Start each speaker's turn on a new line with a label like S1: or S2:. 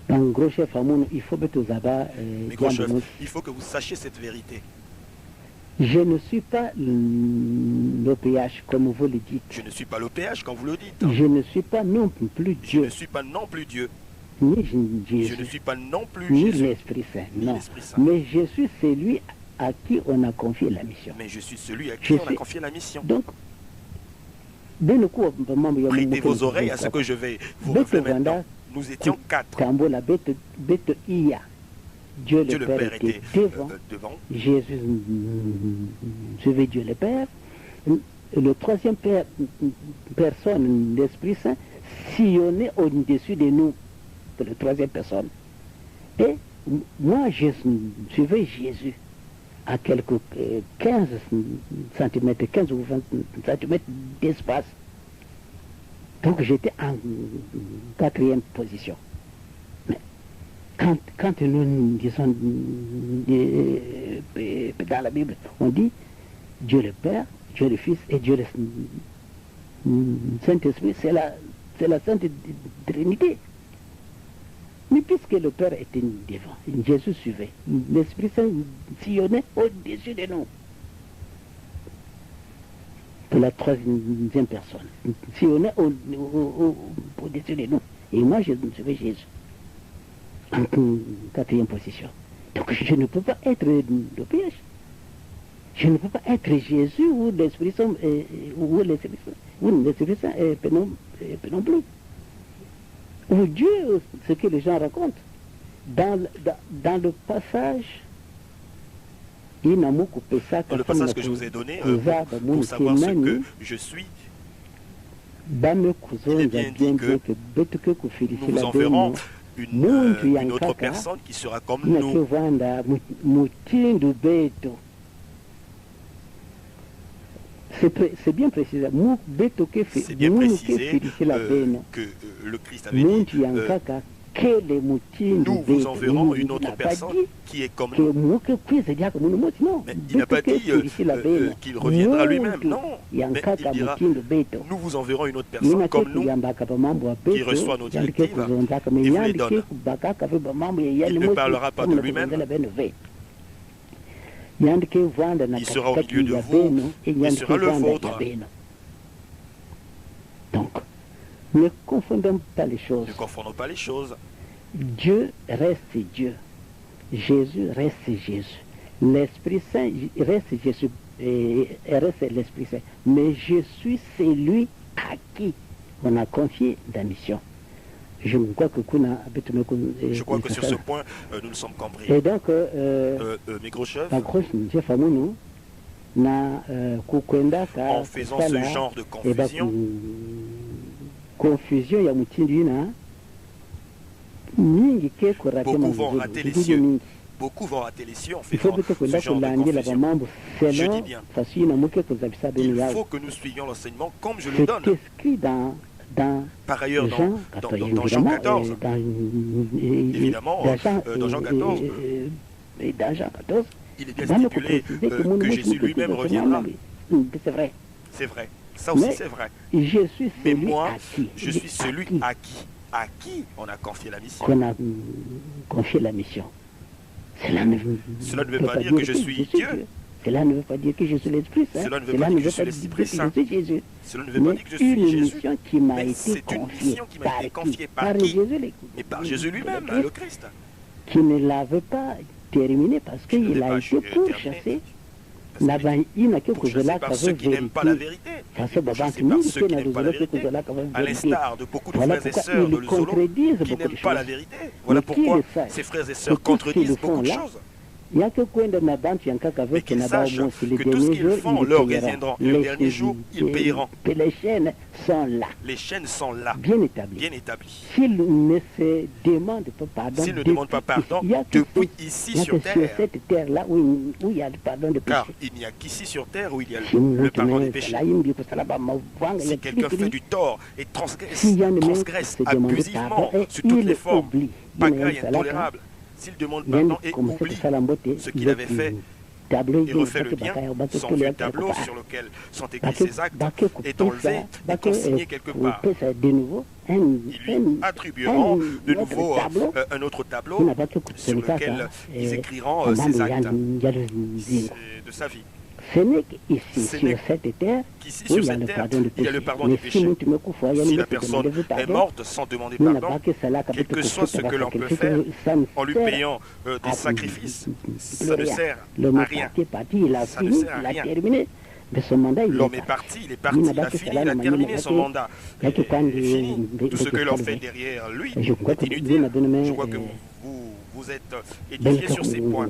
S1: Donc, gros chef, il faut que tu aies.
S2: Mais gros chef, il faut que vous sachiez cette vérité.
S1: Je ne suis pas l'OPH, comme vous le dites.
S2: Je ne suis pas l'OPH, comme vous le dites.
S1: Je ne suis pas non plus Dieu.
S2: Je ne suis pas non plus Dieu.
S1: Ni Jésus.
S2: Je ne suis pas non plus
S1: ni
S2: Jésus.
S1: l'Esprit Saint.
S2: Ni
S1: Non.
S2: l'Esprit Saint.
S1: Mais je suis celui à qui on a confié la mission.
S2: Mais je suis celui à qui on a confié la mission.
S1: Donc,
S2: prêtez vos oreilles à ce que je vais vous révéler maintenant. Nous étions 4.
S1: Dieu le Père était devant. Jésus suivait Dieu le Père. Le troisième personne, l'Esprit Saint, sillonnait au-dessus de nous, de la troisième personne. Et moi, je suivais Jésus à quelques 15 cm, 15 ou 20 cm d'espace. Donc j'étais en 4e position. Mais quand nous disons dans la Bible, on dit Dieu le Père, Dieu le Fils et Dieu le Saint-Esprit, c'est la Sainte Trinité. Mais puisque le Père était devant, Jésus suivait, l'Esprit Saint sillonnait au-dessus de nous. Pour la troisième personne, sillonnait au-dessus de nous. Et moi, je suivais Jésus en 4e position. Donc je ne peux pas être le piège. Je ne peux pas être Jésus ou l'Esprit Saint, ou l'Esprit Saint non plus. Ou Dieu, ce que les gens racontent. Dans le passage,
S2: dans le passage que je vous ai donné, pour savoir ce que je suis, il est bien dit que nous vous enverrons une autre personne qui sera comme nous.
S1: C'est bien précisé.
S2: C'est bien précisé que le Christ avait dit nous vous enverrons une autre personne qui est comme nous. Mais il n'a pas dit qu'il reviendra lui-même, non. Mais il dira nous vous enverrons une autre personne comme nous qui reçoit nos directives et vous les donne. Il ne parlera pas de lui-même. Il sera au milieu de vous, il sera le vôtre.
S1: Donc, ne confondons pas les choses.
S2: Ne confondons pas les choses.
S1: Dieu reste Dieu. Jésus reste Jésus. L'Esprit Saint reste Jésus et reste l'Esprit Saint. Mais je suis celui à qui on a confié la mission. Je crois que
S2: sur ce point, nous nous sommes compris.
S1: Et donc,
S2: mes gros chefs,
S1: en
S2: faisant ce genre de confusion, beaucoup vont rater les cieux. Beaucoup vont rater les cieux en faisant ce genre de confusion. Je dis bien, il faut que nous suivions l'enseignement comme je le donne. Par ailleurs, dans Jean 14, évidemment, dans Jean 14, il est bien stipulé que Jésus lui-même reviendra.
S1: C'est vrai.
S2: C'est vrai. Ça aussi, c'est vrai. Mais moi, je suis celui à qui on a confié la mission.
S1: Qu'on a confié la mission.
S2: Cela ne veut pas dire que je suis Dieu.
S1: Cela ne veut pas dire que je suis l'Esprit Saint.
S2: Cela ne veut pas dire que je suis l'Esprit Saint. Cela ne veut pas dire que je suis Jésus. Mais c'est une mission qui m'a été confiée par qui? Mais par Jésus lui-même, le Christ.
S1: Qui ne l'avait pas terminé parce qu'il a été pourchassé.
S2: Par ceux qui n'aiment pas la vérité. Par ceux qui n'aiment pas la vérité. À l'instar de beaucoup de frères et sœurs de l'Uzolo qui n'aiment pas la vérité. Voilà pourquoi ces frères et sœurs contredisent beaucoup de choses. Mais qu'ils sachent que tout ce qu'ils font leur reviendront. Et le dernier jour, ils payeront.
S1: Les chaînes sont là.
S2: Les chaînes sont là.
S1: Bien établies.
S2: Bien établies.
S1: S'ils ne se demandent pas pardon.
S2: S'ils ne demandent pas pardon depuis ici sur terre.
S1: Sur cette terre-là où il y a le pardon de péché.
S2: Car il n'y a qu'ici sur terre où il y a le pardon des péchés. Si quelqu'un fait du tort et transgresse abusivement sur toutes les formes, pagaille intolérable, s'il demande pardon et oublie ce qu'il avait fait, et refait le bien, son vieux tableau sur lequel sont écrits ses actes est enlevé et consigné quelque part. Ils lui attribueront de nouveau un autre tableau sur lequel ils écriront ses actes de sa vie.
S1: Ce n'est qu'ici, sur cette terre,
S2: qu'ici, sur cette terre, il y a le pardon des péchés. Si la personne est morte sans demander pardon, quel que soit ce que l'on peut faire, en lui payant des sacrifices, ça ne sert à rien. Ça ne sert à rien. L'homme est parti, il est parti, il a fini, il a terminé son mandat. Il est fini. Tout ce que l'on fait derrière lui est inutile. Je crois que vous êtes édifié sur ces points.